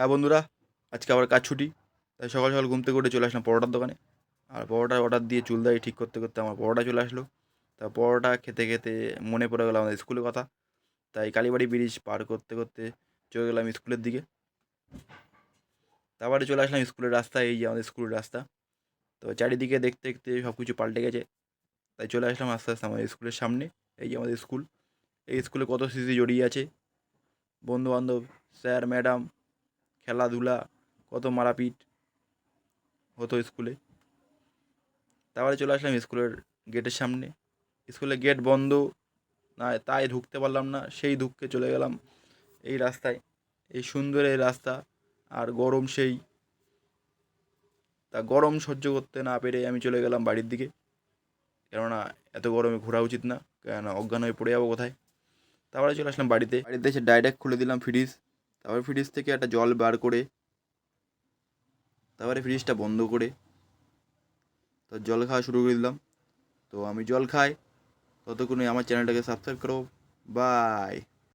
হ্যাঁ বন্ধুরা, আজকে আবার কাজ ছুটি। তাই সকাল সকাল ঘুম থেকে উঠে চলে আসলাম পরোটার দোকানে। আর পরোটার অর্ডার দিয়ে চুল দাড়ি ঠিক করতে করতে আমার পরোটা চলে আসলো। তা পরোটা খেতে খেতে মনে পড়ে গেল আমাদের স্কুলের কথা। তাই কালীবাড়ি ব্রিজ পার করতে করতে চলে গেলাম স্কুলের দিকে। তারপরে চলে আসলাম স্কুলের রাস্তা, এই যে আমাদের স্কুলের রাস্তা। তো চারিদিকে দেখতে দেখতে সব কিছু পাল্টে গেছে। তাই চলে আসলাম আস্তে আস্তে আমাদের স্কুলের সামনে। এই যে আমাদের স্কুল, এই স্কুলে কত স্মৃতি জড়িয়ে আছে। বন্ধুবান্ধব, স্যার ম্যাডাম, খেলাধুলা, কত মারাপিট হতো স্কুলে। তারপরে চলে আসলাম স্কুলের গেটের সামনে। স্কুলের গেট বন্ধ, না তাই ঢুকতে পারলাম না, সেই ঢুকতে চলে গেলাম এই রাস্তায়। এই সুন্দর এই রাস্তা, আর গরম সেই। তা গরম সহ্য করতে না পেরে আমি চলে গেলাম বাড়ির দিকে। কেননা এত গরমে ঘোরা উচিত না, কেননা অজ্ঞান হয়ে পড়ে যাবো কোথায়। তারপরে চলে আসলাম বাড়িতে। বাড়িতে এসে ডাইরেক্ট খুলে দিলাম ফ্রিজ। তারপরে ফ্রিজ থেকে একটা জল বার করে, তারপরে ফ্রিজটা বন্ধ করে তো জল খাওয়া শুরু করে দিলাম। তো আমি জল খাই, ততক্ষণে আমার চ্যানেলটাকে সাবস্ক্রাইব করো। বাই।